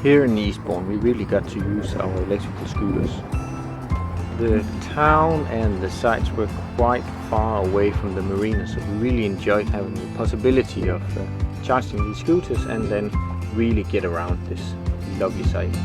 Here in Eastbourne we really got to use our electrical scooters. The town and the sites were quite far away from the marina, so we really enjoyed having the possibility of charging these scooters and then really get around this lovely site.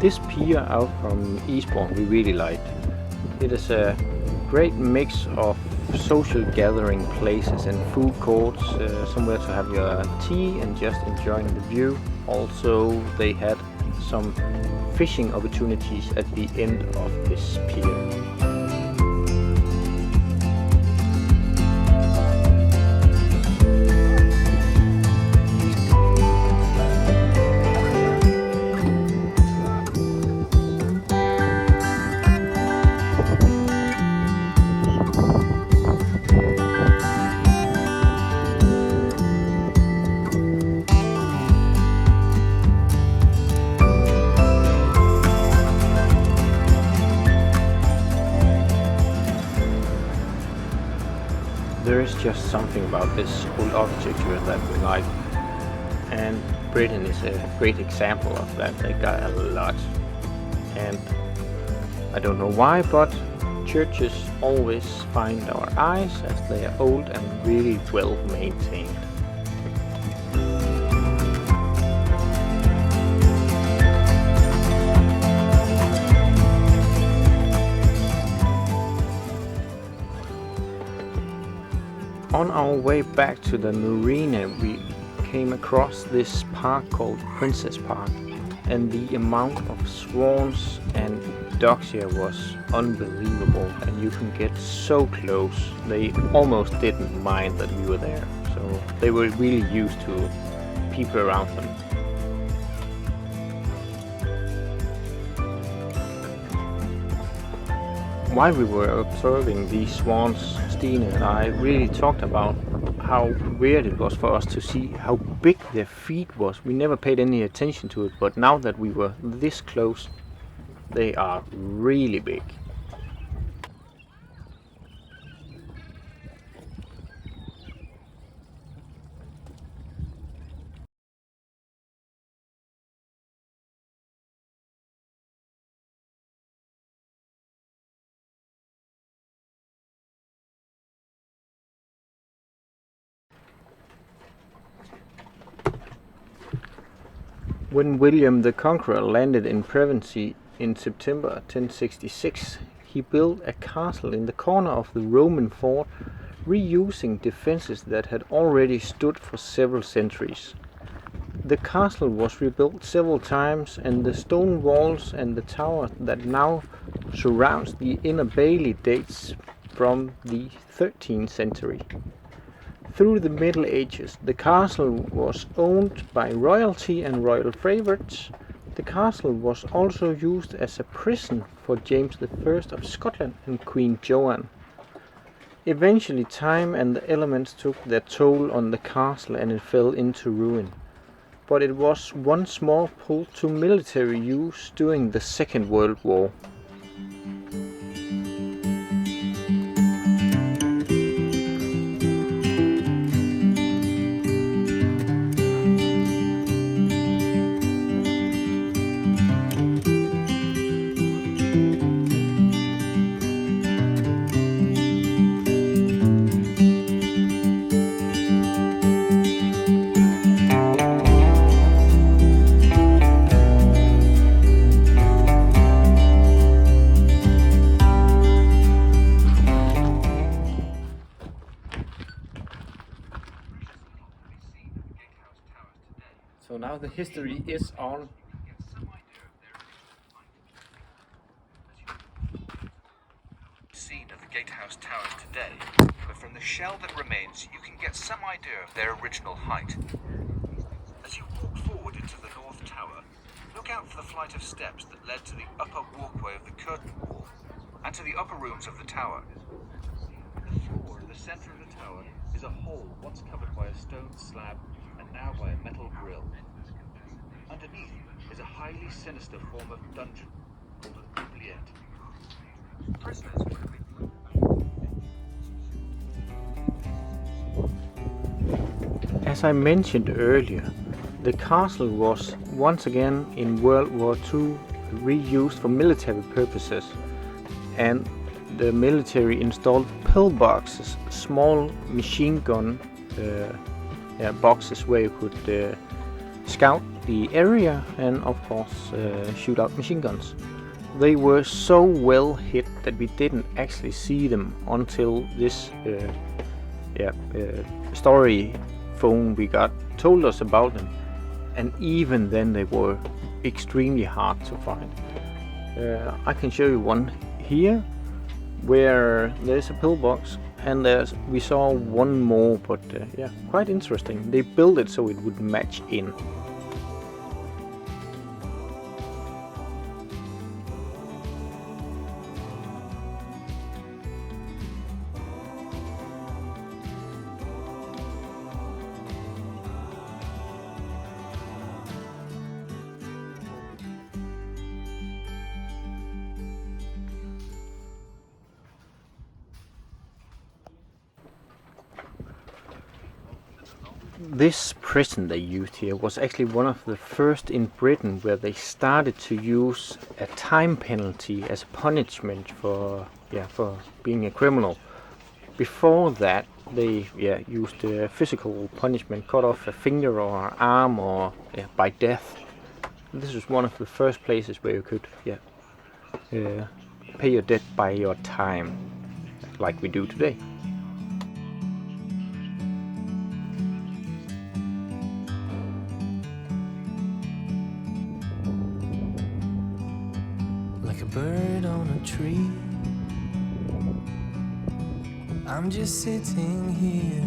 This pier out from Eastbourne we really liked. It is a great mix of social gathering places and food courts, somewhere to have your tea and just enjoying the view. Also they had some fishing opportunities at the end of this pier. There is just something about this old architecture that we like, and Britain is a great example of that. They got a lot, and I don't know why, but churches always find our eyes as they are old and really well maintained. On our way back to the marina we came across this park called Princess Park, and the amount of swans and ducks here was unbelievable, and you can get so close. They almost didn't mind that we were there, so they were really used to people around them. While we were observing these swans, Stine and I really talked about how weird it was for us to see how big their feet was. We never paid any attention to it, but now that we were this close, they are really big. When William the Conqueror landed in Pevensey in September 1066, he built a castle in the corner of the Roman fort, reusing defenses that had already stood for several centuries. The castle was rebuilt several times, and the stone walls and the tower that now surrounds the inner bailey dates from the 13th century. Through the Middle Ages, the castle was owned by royalty and royal favourites. The castle was also used as a prison for James I of Scotland and Queen Joanne. Eventually time and the elements took their toll on the castle and it fell into ruin. But it was once more pulled to military use during the Second World War. So now the history is on. Scene of the gatehouse towers today, but from the shell that remains you can get some idea of their original height. As you walk forward into the Look out for the flight of steps that led to the upper walkway of the curtain wall and to the upper rooms of the tower. The floor in the center of the tower is a hall once covered by a stone slab and now by a metal grille. Underneath is a highly sinister form of dungeon called an oubliette. Prisoners would have been As I mentioned earlier, the castle was once again in World War II reused for military purposes, and the military installed pillboxes, small machine gun boxes where you could scout the area and of course shoot out machine guns. They were so well hid that we didn't actually see them until this story phone we got told us about them, and even then they were extremely hard to find. I can show you one here where there's a pillbox, and we saw one more, but quite interesting. They built it so it would match in. This prison they used here was actually one of the first in Britain where they started to use a time penalty as a punishment for being a criminal. Before that, they used physical punishment, cut off a finger or an arm, or by death. This was one of the first places where you could pay your debt by your time, like we do today. Like a bird on a tree, I'm just sitting here.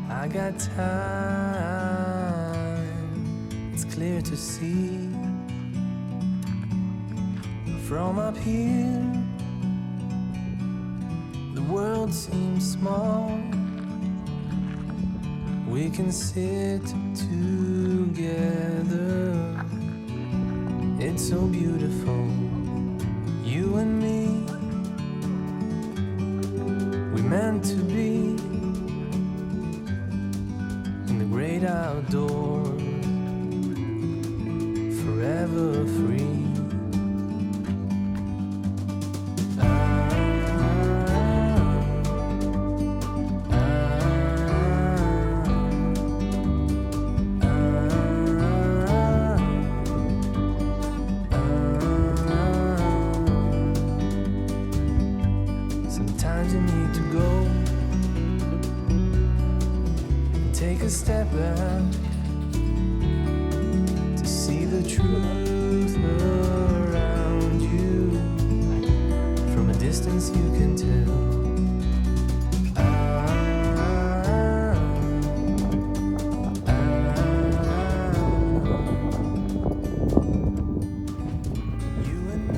I got time, it's clear to see. From up here, the world seems small. We can sit together. It's so beautiful, you and me. We meant to be in the great outdoors, forever free. Sometimes you need to go and take a step back to see the truth around you. From a distance you can tell.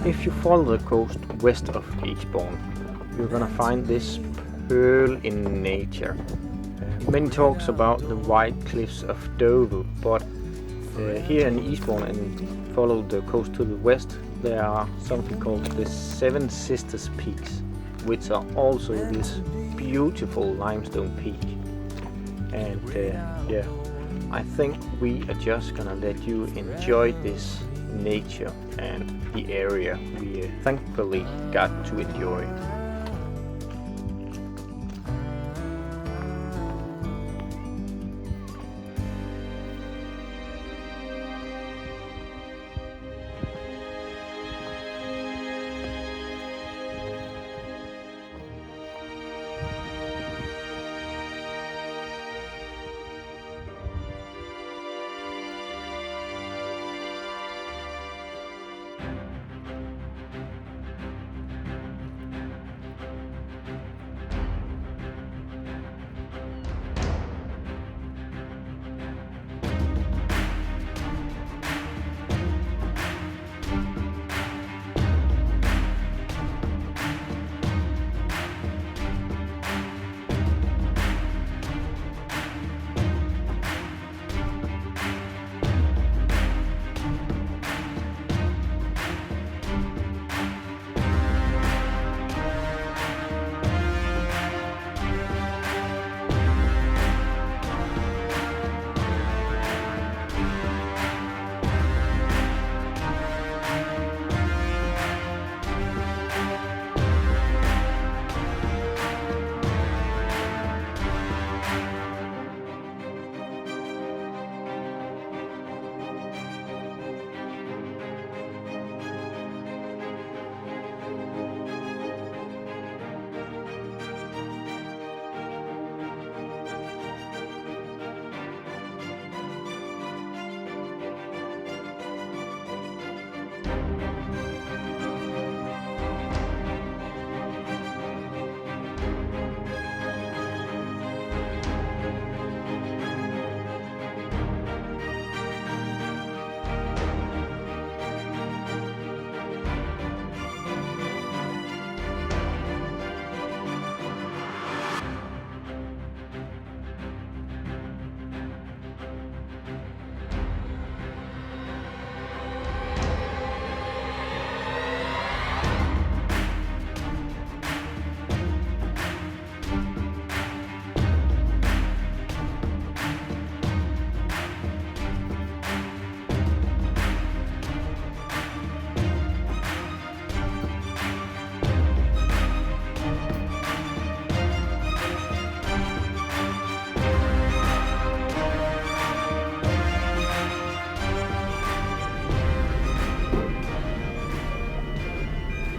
If you follow the coast west of Eastbourne, you're gonna find this pearl in nature. Many talks about the white cliffs of Dover, but here in Eastbourne and follow the coast to the west, there are something called the Seven Sisters Peaks, which are also this beautiful limestone peak. And I think we are just gonna let you enjoy this nature and the area we thankfully got to enjoy.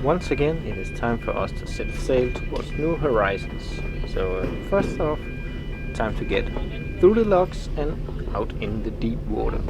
once again it is time for us to set sail towards new horizons. So first off, time to get through the locks and out in the deep water.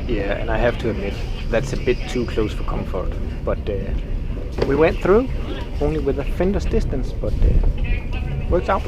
Yeah, and I have to admit, that's a bit too close for comfort. But we went through, only with a fender's distance, but worked out.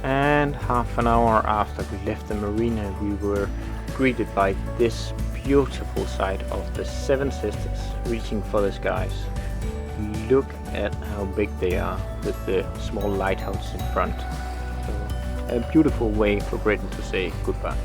And half an hour after we left the marina, we were greeted by this beautiful sight of the Seven Sisters reaching for the skies. Look at how big they are with the small lighthouse in front. So, a beautiful way for Britain to say goodbye.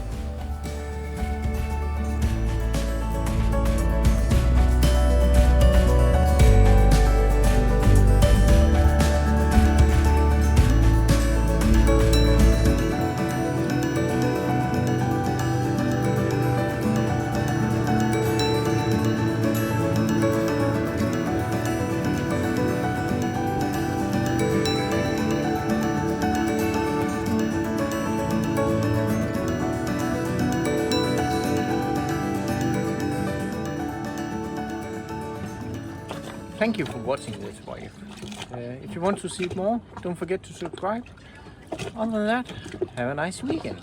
Thank you for watching this wave. If you want to see more, don't forget to subscribe. Other than that, have a nice weekend.